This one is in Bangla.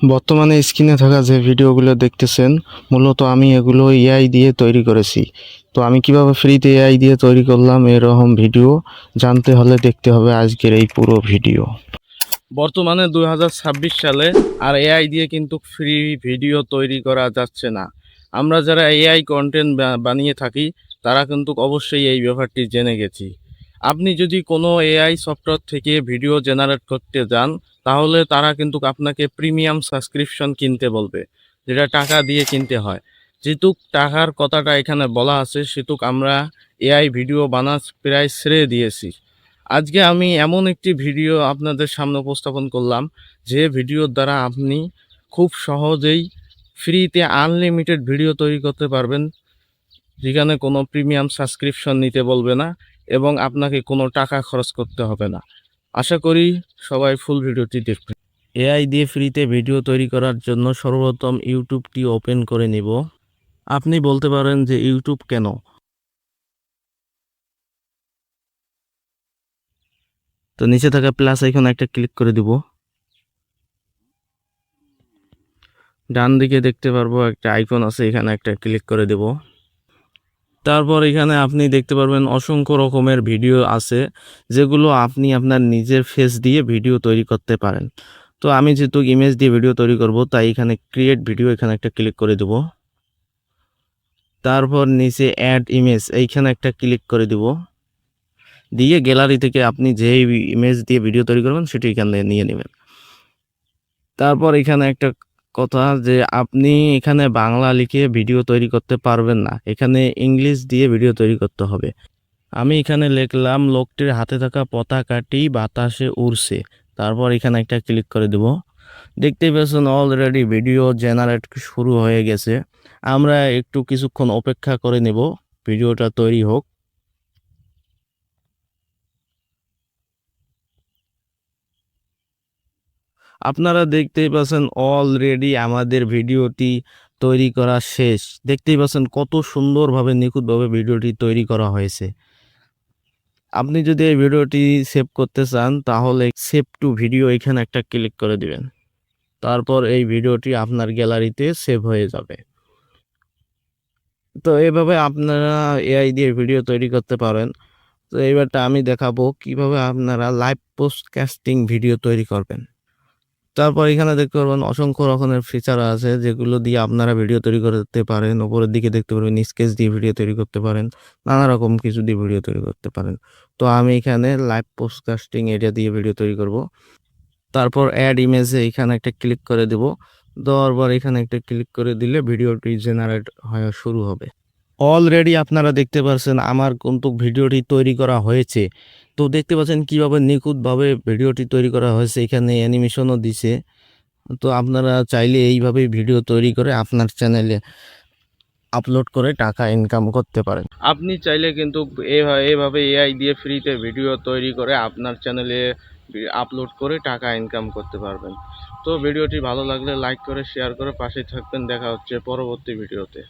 বর্তমানে স্ক্রিনে থাকা যে ভিডিওগুলো দেখতেছেন মূলত আমি এগুলো এআই দিয়ে তৈরি করেছি। তো আমি কিভাবে ফ্রিতে এআই দিয়ে তৈরি করলাম এরকম ভিডিও জানতে হলে দেখতে হবে আজকের এই পুরো ভিডিও। বর্তমানে 2026 সালে আর এআই দিয়ে কিন্তু ফ্রি ভিডিও তৈরি করা যাচ্ছে না। আমরা যারা এআই কন্টেন্ট বানিয়ে থাকি তারা কিন্তু অবশ্যই এই ব্যাপারটি জেনে গেছি। আপনি যদি কোনো এআই সফটওয়্যার থেকে ভিডিও জেনারেট করতে যান তাহলে তারা কিন্তু আপনাকে প্রিমিয়াম সাবস্ক্রিপশন কিনতে বলবে, যেটা টাকা দিয়ে কিনতে হয়। যেটুক টাকার কথাটা এখানে বলা আছে সেটুক আমরা এআই ভিডিও বানাস প্রায় ছেড়ে দিয়েছি। আজকে আমি এমন একটি ভিডিও আপনাদের সামনে উপস্থাপন করলাম যে ভিডিওর দ্বারা আপনি খুব সহজেই ফ্রিতে আনলিমিটেড ভিডিও তৈরি করতে পারবেন, যেখানে কোনো প্রিমিয়াম সাবস্ক্রিপশন নিতে বলবে না এবং আপনাকে কোনো টাকা খরচ করতে হবে না। আশা করি সবাই ফুল ভিডিওটি দেখবেন। এআই দিয়ে ফ্রিতে ভিডিও তৈরি করার জন্য সর্বপ্রথম ইউটিউবটি ওপেন করে নিব। আপনি বলতে পারেন যে ইউটিউব কেন? তো নিচে থাকা প্লাস আইকনে একটা ক্লিক করে দিব। ডান দিকে দেখতে পারবো একটা আইকন আছে, এখানে একটা ক্লিক করে দেব। তারপর এখানে আপনি দেখতে পারবেন অসংখ্য রকমের ভিডিও আছে যেগুলো আপনি আপনার নিজের ফেস দিয়ে ভিডিও তৈরি করতে পারেন। তো আমি যেহেতু ইমেজ দিয়ে ভিডিও তৈরি করব তাই এখানে ক্রিয়েট ভিডিও এখানে একটা ক্লিক করে দেব। তারপর নিচে অ্যাড ইমেজ এইখানে একটা ক্লিক করে দেব, দিয়ে গ্যালারি থেকে আপনি যেই ইমেজ দিয়ে ভিডিও তৈরি করবেন সেটি এখানে নিয়ে নেবেন। তারপর এখানে একটা কথা যে আপনি এখানে বাংলা লিখে ভিডিও তৈরি করতে পারবেন না, এখানে ইংলিশ দিয়ে ভিডিও তৈরি করতে হবে। আমি এখানে লিখলাম লোকটির হাতে থাকা পতাকাটি বাতাসে উড়ছে। তারপর এখানে একটা ক্লিক করে দেব। দেখতেই পাচ্ছেন অলরেডি ভিডিও জেনারেট শুরু হয়ে গেছে। আমরা একটু কিছুক্ষণ অপেক্ষা করে নেব ভিডিওটা তৈরি হোক। আপনারা দেখতেই পাচ্ছেন অলরেডি আমাদের ভিডিওটি তৈরি করা শেষ। দেখতেই পাচ্ছেন কত সুন্দরভাবে নিখুঁতভাবে ভিডিওটি তৈরি করা হয়েছে। আপনি যদি এই ভিডিওটি সেভ করতে চান তাহলে সেভ টু ভিডিও এখানে একটা ক্লিক করে দিবেন। তারপর এই ভিডিওটি আপনার গ্যালারিতে সেভ হয়ে যাবে। তো এভাবে আপনারা এআই দিয়ে ভিডিও তৈরি করতে পারেন। তো এইবারটা আমি দেখাবো কিভাবে আপনারা লাইভ পোডকাস্টিং ভিডিও তৈরি করবেন। তারপর এখানে দেখতে পারবেন অসংখ্য রকমের ফিচার আছে যেগুলো দিয়ে আপনারা ভিডিও তৈরি করতে পারেন। উপরের দিকে দেখতে পারবেন স্কেচ দিয়ে ভিডিও তৈরি করতে পারেন, নানা রকম কিছু দিয়ে ভিডিও তৈরি করতে পারেন। তো আমি এখানে লাইভ পোডকাস্টিং এরিয়া দিয়ে ভিডিও তৈরি করব। তারপর অ্যাড ইমেজে এখানে একটা ক্লিক করে দেব। দেওয়ার পর এখানে একটা ক্লিক করে দিলে ভিডিওটি জেনারেট হওয়া শুরু হবে। অলরেডি আপনারা দেখতে পাচ্ছেন আমার কিন্তু ভিডিওটি তৈরি করা হয়েছে। তো দেখতে পাচ্ছেন কিভাবে নিখুঁতভাবে ভিডিওটি তৈরি করা হয়েছে, এখানে অ্যানিমেশনও দিছে। তো আপনারা চাইলে এইভাবেই ভিডিও তৈরি করে আপনার চ্যানেলে আপলোড করে টাকা ইনকাম করতে পারেন। আপনি চাইলে কিন্তু এভাবে এআই দিয়ে ফ্রিতে ভিডিও তৈরি করে আপনার চ্যানেলে আপলোড করে টাকা ইনকাম করতে পারবেন। তো ভিডিওটি ভালো লাগলে লাইক করে শেয়ার করে পাশে থাকবেন। দেখা হচ্ছে পরবর্তী ভিডিওতে।